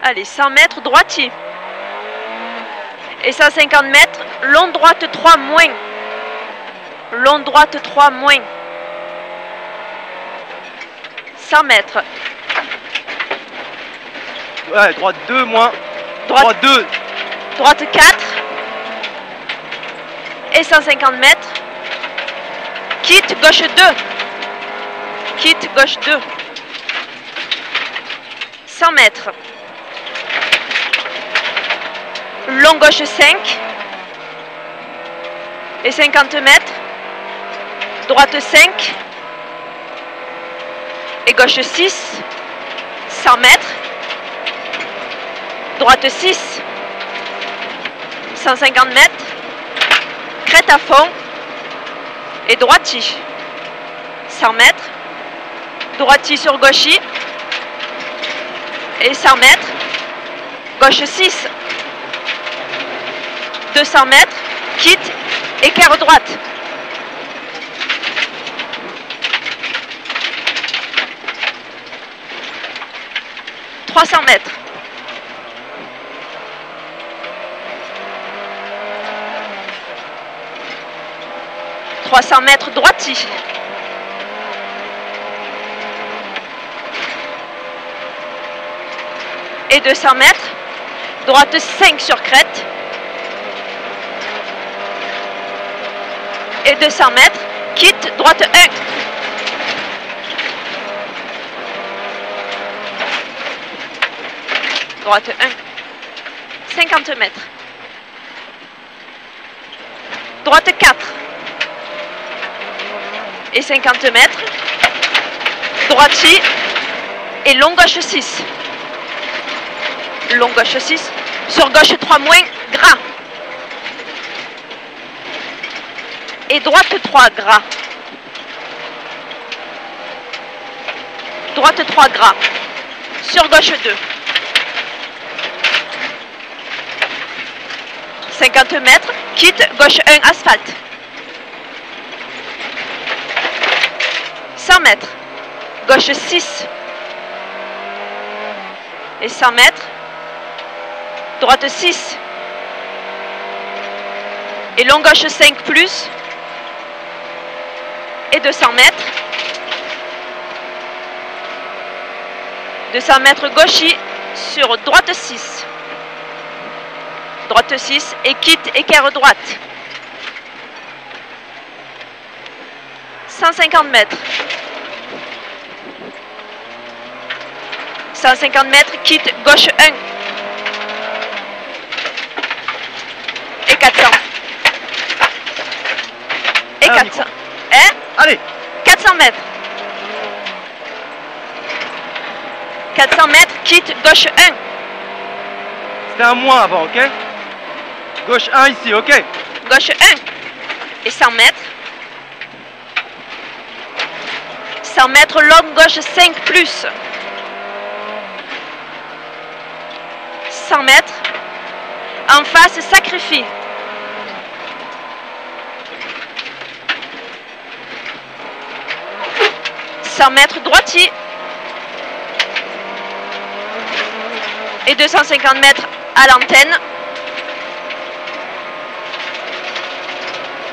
Allez, 100 mètres, droitier. Et 150 mètres, long droite 3 moins. Long droite 3 moins. 100 mètres. Ouais, droite 2 moins. Droite 2. Droite 4. Et 150 mètres. Quitte, gauche 2. Quitte, gauche 2. 100 mètres. Long gauche 5. Et 50 mètres. Droite 5. Et gauche 6. 100 mètres. Droite 6. 150 mètres. Crête à fond. Et droitier. 100 mètres. Droitier sur gauchis. Et 100 mètres. Gauche 6. 200 mètres. Quitte. Écart droite. « 300 mètres. « 300 mètres droitier. Et 200 mètres. Droite 5 sur crête. Et 200 mètres. Quitte, droite 1. Droite 1. 50 mètres. Droite 4. Et 50 mètres. Droitier. Et long gauche 6. Long gauche 6. Sur gauche 3 moins. Gras. Et droite 3 gras. Droite 3 gras. Sur gauche 2. 50 mètres, quitte, gauche 1, asphalte. 100 mètres, gauche 6. Et 100 mètres, droite 6. Et long gauche 5 plus. Et 200 mètres. 200 mètres gauchis sur droite 6. Droite 6 et quitte, écart droite. 150 mètres. 150 mètres, quitte, gauche 1. Et 400. Et 400. Hein? Allez. 400 mètres. 400 mètres, quitte, gauche 1. C'était un moins avant, ok? Gauche 1 ici, ok? Gauche 1. Et 100 mètres. 100 mètres, long gauche 5 plus. 100 mètres. En face, sacrifie. « 100 mètres droitier. Et 250 mètres à l'antenne.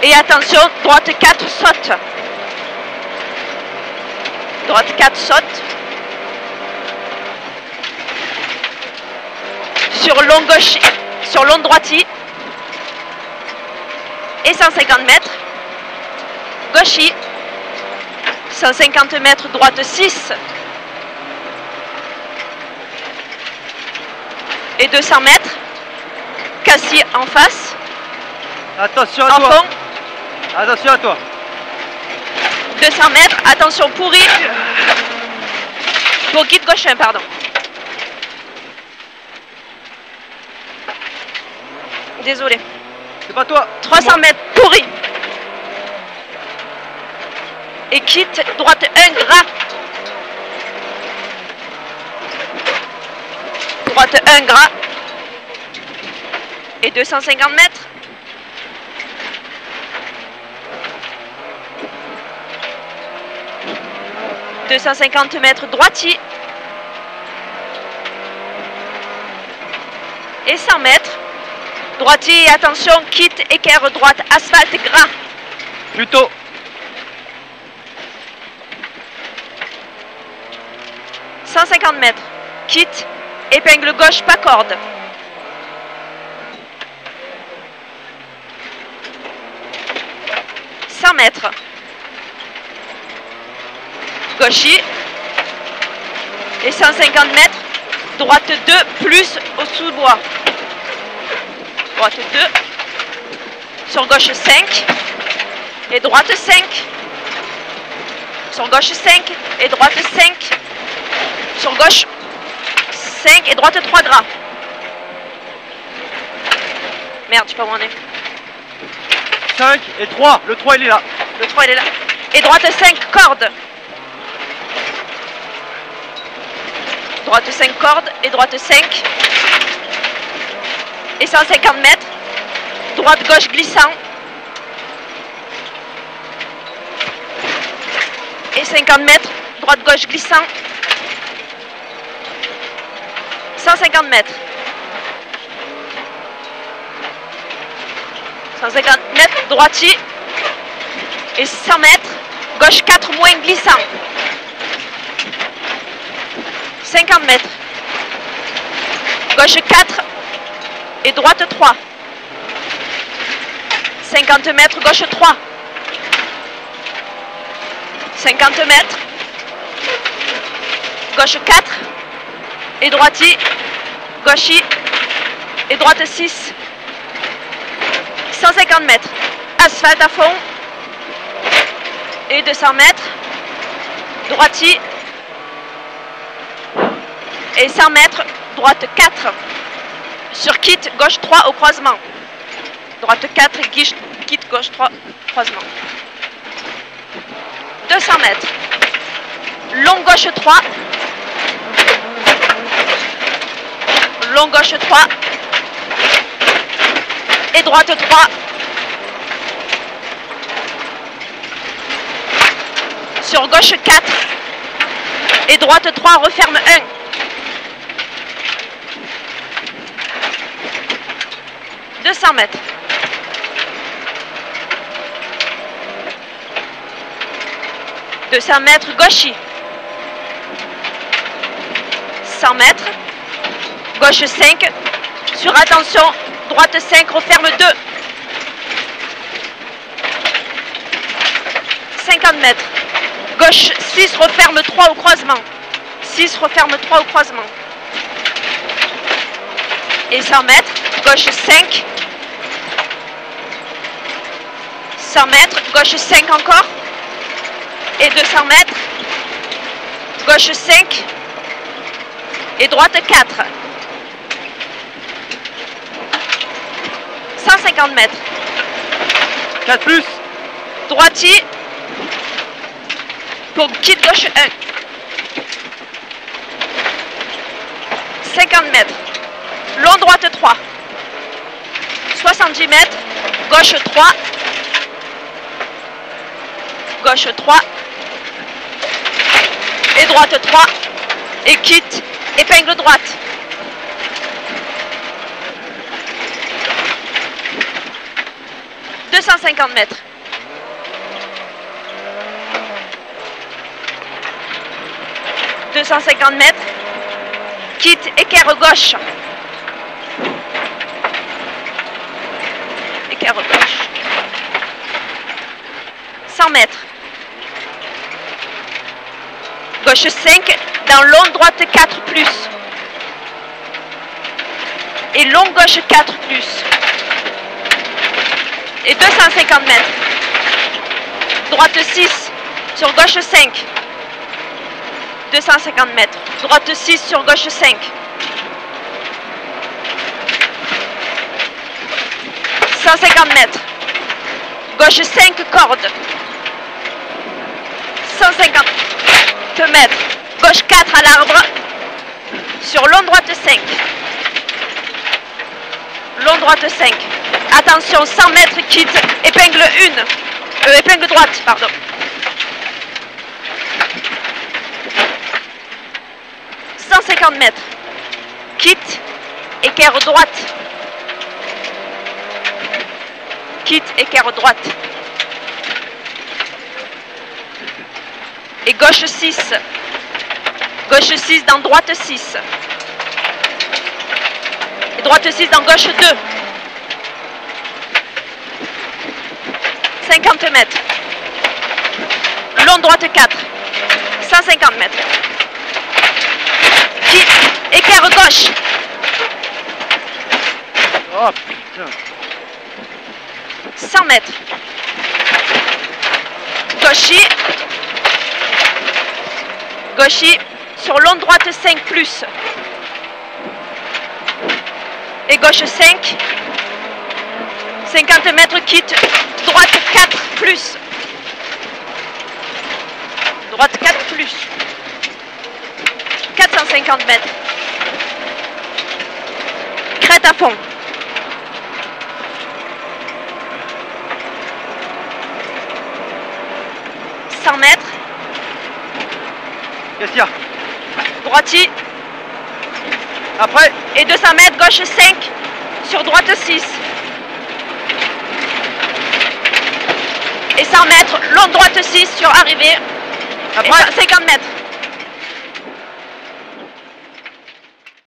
Et attention, droite 4 saute. Droite 4 saute. Sur long gauche, sur long droitier. Et 150 mètres. Gauchis. 150 mètres, droite 6. Et 200 mètres. Cassis en face. Attention à en toi. fond. Attention à toi. 200 mètres. Attention, pourri. Pour guide gauche 1, pardon. Désolé. C'est pas toi. 300 mètres, pourri. Et quitte, droite 1, gras. Droite 1, gras. Et 250 mètres. « 250 mètres droitier. Et 100 mètres. Droitier, attention, quitte, équerre droite, asphalte, gras. Plutôt. « 150 mètres. Quitte, épingle gauche, pas corde. « 100 mètres. Gauchis. Et 150 mètres. Droite 2 plus au sous-bois. Droite 2. Sur gauche 5. Et droite 5. Sur gauche 5. Et droite 5. Sur gauche 5. Et droite 3 gras. Merde, je sais pas où on est. 5 et 3. Le 3 il est là. Le 3 il est là. Et droite 5 cordes. Droite 5 cordes et droite 5. Et 150 mètres. Droite gauche glissant. Et 50 mètres. Droite gauche glissant. 150 mètres. 150 mètres. Droitier. Et 100 mètres. Gauche 4 moins glissant. 50 mètres. Gauche 4 et droite 3. 50 mètres, gauche 3. 50 mètres. Gauche 4 et droitier. Gauchis et droite 6. 150 mètres. Asphalte à fond. Et 200 mètres. Droitier. Et 100 mètres, droite 4. Sur quitte, gauche 3 au croisement. Droite 4, quitte, gauche 3, croisement. 200 mètres. Long gauche 3. Long gauche 3. Et droite 3. Sur gauche 4. Et droite 3, referme 1. 200 mètres. « 200 mètres, gauchis. 100 mètres. Gauche 5. Sur attention, droite 5, referme 2. 50 mètres. Gauche 6, referme 3 au croisement. 6, referme 3 au croisement. Et 100 mètres. Gauche 5. 100 mètres. Gauche 5 encore. Et 200 mètres. Gauche 5. Et droite 4. 150 mètres. 4 plus. Droitier. Pour quitte gauche 1. 50 mètres. Long droite 3. 70 mètres. Gauche 3. Gauche 3. Et droite 3. Et quitte. Épingle droite. « 250 mètres. 250 mètres. Quitte, équerre gauche. Équerre gauche. 100 mètres. Gauche 5, dans long droite 4 plus. Et long gauche 4 plus. Et 250 mètres. Droite 6, sur gauche 5. 250 mètres. Droite 6 sur gauche 5. 150 mètres. Gauche 5 cordes. 150 mètres. Gauche 4 à l'arbre. Sur long droite 5. Long droite 5. Attention, 100 mètres quitte. Épingle 1. Épingle droite, pardon. 150 mètres. Quitte. équerre droite. Quitte, équerre droite. Et gauche 6. Gauche 6 dans droite 6. Et droite 6 dans gauche 2. 50 mètres. Long droite 4. 150 mètres. Quitte, équerre gauche. Oh putain. 100 mètres. Gauchy. Gauchy sur long droite 5 plus. Et gauche 5. 50 mètres quitte. Droite 4 plus. Droite 4 plus. 450 mètres. Crête à fond. Mètres. Qu'est-ce qu'il y a? Droitier. Après. Et 200 mètres, gauche 5. Sur droite 6. Et 100 mètres, long droite 6 sur arrivée. Après. Et 50 mètres.